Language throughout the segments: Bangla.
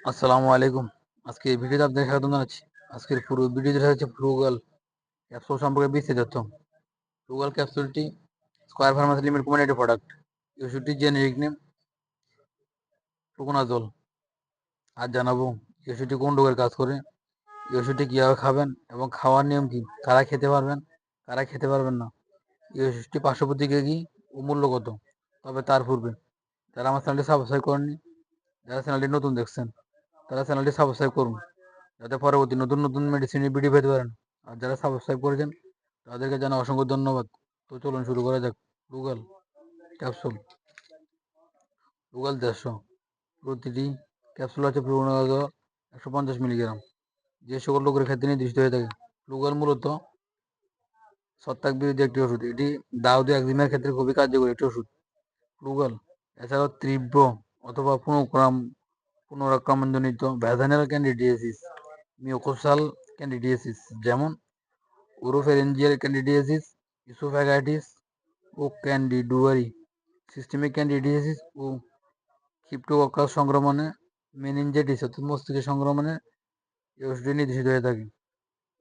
আসসালামু আলাইকুম। আজকে এই ভিডিওতে আপনাদের স্বাগতম জানাচ্ছি। আজকের পুরো ভিডিওটা হচ্ছে ফ্রুগাল ক্যাপসুল সম্পর্কে বিস্তারিত। ফ্রুগাল ক্যাপসুলটি স্কয়ার ফার্মাসি লিমিটেড কোম্পানির একটি প্রোডাক্ট। এই ওষুধটির জেনেরিক নেম ফ্লুকোনাজল। আজ জানাবো এই ওষুধটি কোন রোগের কাজ করে, এই ওষুধটি কীভাবে খাবেন এবং খাওয়ার নিয়ম কী, কারা খেতে পারবেন, কারা খেতে পারবেন না, এই ওষুধটি পার্শ্ব প্রতিক্রিয়া কী ও মূল্য কত। তবে তার পূর্বে যারা আমার চ্যানেলটি সাবস্ক্রাইব করেননি, যারা চ্যানেলটি নতুন দেখছেন, তারা চ্যানেলটি সাবস্ক্রাইব করুন, যাতে পরবর্তী নতুন নতুন মেডিসিনের ভিডিও পেতে পারেন। আর যারা সাবস্ক্রাইব করেছেন তাদেরকে জানা অসংখ্য ধন্যবাদ। তো চলুন শুরু করা যাক। ফ্লুগাল ক্যাপসুল। ফ্লুগাল 150, প্রতিটি ক্যাপসুল আছে ফ্লুকোনাজল 150 মিলিগ্রাম, যে সকল রোগের ক্ষেত্রে নির্দিষ্ট হয়ে থাকে। ফ্লুগাল মূলত ছত্রাক বিরোধী একটি ওষুধ। এটি দাউদি একজিমার ক্ষেত্রে খুবই কার্যকরী একটি ওষুধ। ফ্লুগাল এছাড়াও তীব্র অথবা পুনরাক্রমণজনিত ভ্যাজাইনাল ক্যান্ডিডিয়াসিস, মিউকোসাল ক্যান্ডিডিয়াসিস যেমন ওরোফ্যারিঞ্জিয়াল ক্যান্ডিডিয়াসিস, ইসোফ্যাগাইটিস ও ক্যান্ডিডিউয়ারি, সিস্টেমিক ক্যান্ডিডিয়াসিস ও ক্রিপ্টোকক্কাস সংক্রমণে, মেনিনজাইটিস অর্থাৎ মস্তিষ্কের সংক্রমণে এই ওষুধটি নির্দেশিত হয়ে থাকে।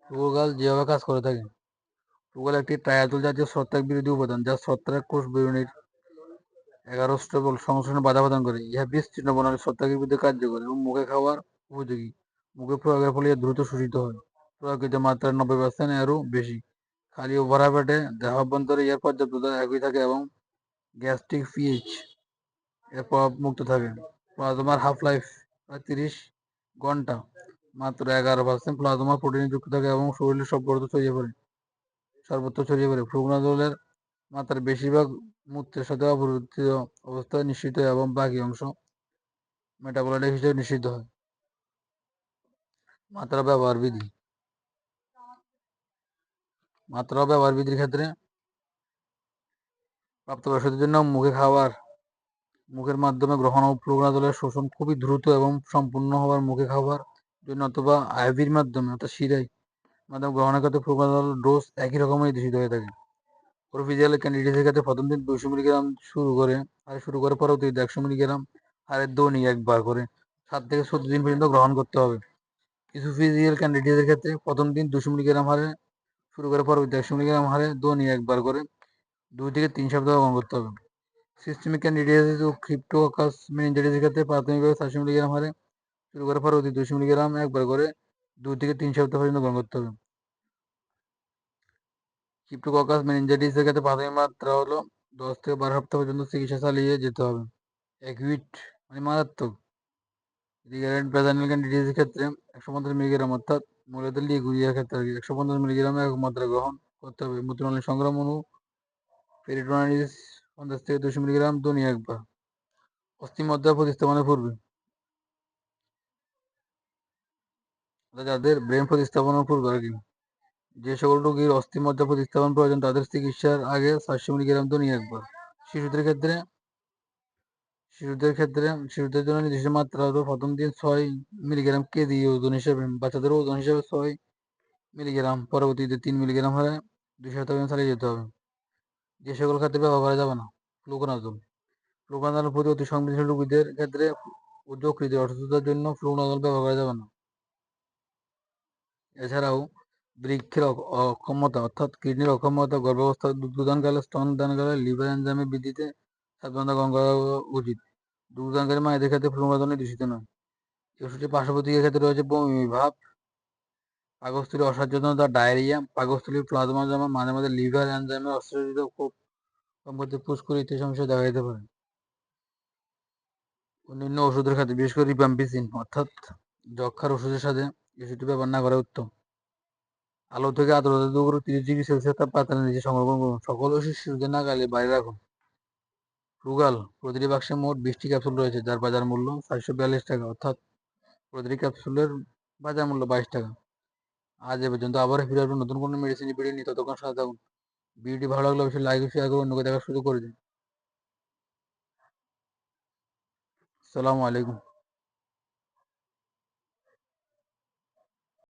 ফ্লুগাল যেভাবে কাজ করে থাকে। ফ্লুগাল একটি ট্রায়াজোল জাতীয় ছত্রাক বিরোধী উপাদান যা ছত্রাক কোষ বিরোধীর এগারোস্টেবল সংশ্লেষণে বাধা প্রদান করে। ইহা বিস্তীর্ণ বনানী ছত্রাকের বিরুদ্ধে কার্যকর এবং মুখে খাওয়ার উপযোগী। মুখে প্রয়োগের ফলে ইহা দ্রুত শোষিত হয়। প্রয়োগকৃত মাত্রার 90% এরও বেশি। খালি ও ভরা পেটে দেহ অভ্যন্তরে ইহার পর্যাপ্ততা একই থাকে এবং গ্যাস্ট্রিক পিএইচ এর প্রভাব মুক্ত থাকে। প্লাজমার হাফ লাইফ প্রায় 30 ঘন্টা। মাত্র 11% প্লাজমা প্রোটিন যুক্ত থাকে এবং শরীরের সর্বত্র ছড়িয়ে পড়ে। ফ্লুকোনাজলের মাত্রার বেশিরভাগ মূত্রের সাথে অপরিবর্তিত অবস্থায় নিঃসৃত হয় এবং বাকি অংশ মেটাবোলাইট হিসেবে নিঃসৃত হয়। মাত্রা ব্যবহার বিধি। মাত্রা ও ব্যবহার বিধির ক্ষেত্রে প্রাপ্তবয়স্কদের জন্য মুখের মাধ্যমে গ্রহণ ও ফ্লুকোনাজলের শোষণ খুবই দ্রুত এবং সম্পূর্ণ হওয়ার মুখে খাওয়ার জন্য অথবা আইভির মাধ্যমে অর্থাৎ শিরায় মাধ্যমে গ্রহণের ক্ষেত্রে ফ্লুকোনাজল ডোজ একই রকম নির্দেশিত হয়ে থাকে। ওরোফিজিয়াল ক্যান্ডিডিয়াসের ক্ষেত্রে প্রথম দিন 200 মিলিগ্রাম শুরু করে পরবর্তীতে 100 মিলিগ্রাম হারে দৈনিক একবার করে 7 থেকে 14 দিন পর্যন্ত গ্রহণ করতে হবে। ইসোফেজিয়াল ক্যান্ডিডিয়াসের ক্ষেত্রে প্রথম দিন 200 মিলিগ্রাম হারে শুরু করে পরবর্তী 100 মিলিগ্রাম হারে দৈনিক একবার করে 2 থেকে 3 সপ্তাহ গ্রহণ করতে হবে। সিস্টেমিক ক্যান্ডিডিয়াসিস ও ক্রিপ্টোকক্কাস মেনিনজাইটিসের ক্ষেত্রে প্রাথমিকভাবে 400 মিলিগ্রাম হারে শুরু করে পরবর্তী 200 মিলিগ্রাম একবার করে 2 থেকে 3 সপ্তাহ পর্যন্ত গ্রহণ করতে হবে। ক্রিপ্টোকক্কাস মেনিনজাইটিসের ক্ষেত্রে প্রাথমিক মাত্রা হলো 10 থেকে 12 সপ্তাহ পর্যন্ত চিকিৎসা চালিয়ে যেতে হবে। অ্যাকিউট মানে মারাত্মক রিকারেন্ট ভ্যাজাইনাল ক্যান্ডিডিয়াসের ক্ষেত্রে 150 মিলিগ্রাম অর্থাৎ মূলত লিগুরিয়ার ক্ষেত্রে 150 মিলিগ্রাম একক মাত্রা গ্রহণ করতে হবে। মূত্রনালী সংক্রমণ ও পেরিটোনাইটিস 50 থেকে 200 মিলিগ্রাম দৈনিক একবার। অস্থিমজ্জা প্রতিস্থাপনের পূর্বে যাদের ব্রেন প্রতিস্থাপনের পূর্বে আর কি, যে সকল রোগীর অস্থিমজ্জা প্রতিস্থাপন প্রয়োজন তাদের চিকিৎসার আগে 400 মিলিগ্রাম দৈনিক একবার। শিশুদের জন্য নির্দিষ্ট মাত্রা হলো প্রথম দিন 6 মিলিগ্রাম কেজি ওজন হিসেবে, বাচ্চাদের ওজন হিসেবে 6 মিলিগ্রাম, পরবর্তীতে 3 মিলিগ্রাম হয়ে 2 সপ্তাহ পর্যন্ত চালিয়ে যেতে হবে। যে সকল ক্ষেত্রে ব্যবহার করা যাবে না ফ্লুকোনাজল। ফ্লুকোনাজল প্রতি অতি সংবেদনশীল রোগীদের ক্ষেত্রে ও যকৃতের অসুস্থতার জন্য ফ্লুকোনাজল ব্যবহার করা যাবে না। এছাড়াও বৃক্কের অক্ষমতা অর্থাৎ কিডনির অক্ষমতা, গর্ভাবস্থা, দুগ্ধদানকালে, স্তনদানকালে লিভার এনজাইমের বৃদ্ধিতে সাবধানতা গ্রহণ করা উচিত। দুগ্ধদানকারী মায়েদের ক্ষেত্রে ফ্লুকোনাজল নির্দেশিত নয়। এই ওষুধটির পার্শ্ব প্রতিক্রিয়ার ক্ষেত্রে রয়েছে বমি ভাব, পাকস্থলীর অসহ্যতা, ডায়রিয়া, পাকস্থলীর প্লাজমা জমা, মাঝে মাঝে লিভার এনজাইমের অস্ত্রোচিত খুব সম্পত্তি ফুসকুড়ি ইত্যাদি সমস্যা দেখা যেতে পারে। অন্যান্য ওষুধের ক্ষেত্রে বিশেষ করে রিফাম্পিসিন অর্থাৎ যক্ষ্মার ওষুধের সাথে এই ওষুধটি ব্যবহার না করা উত্তম। আলো থেকে আর্দ্রতা দূর করে 30 ডিগ্রি সেলসিয়াস তাপমাত্রার নিচে সংরক্ষণ করুন। সকল ওষুধ শিশুদের নাগালে বাইরে রাখুন। ফ্লুগাল প্রতিটি বাক্সে মোট 20টি ক্যাপসুল রয়েছে যার বাজার মূল্য 442 টাকা, অর্থাৎ প্রতিটি ক্যাপসুলের বাজার মূল্য 22 টাকা। আজ এ পর্যন্ত আবার ফিরে আসবেন নতুন কোনো মেডিসিন ভিডিও নিয়ে, ততক্ষণ সাথে থাকুন। ভিডিওটি ভালো লাগলে অবশ্যই লাইক ও শেয়ার করে অন্যকে দেখার সুযোগ করে দিন। আসসালামু আলাইকুম।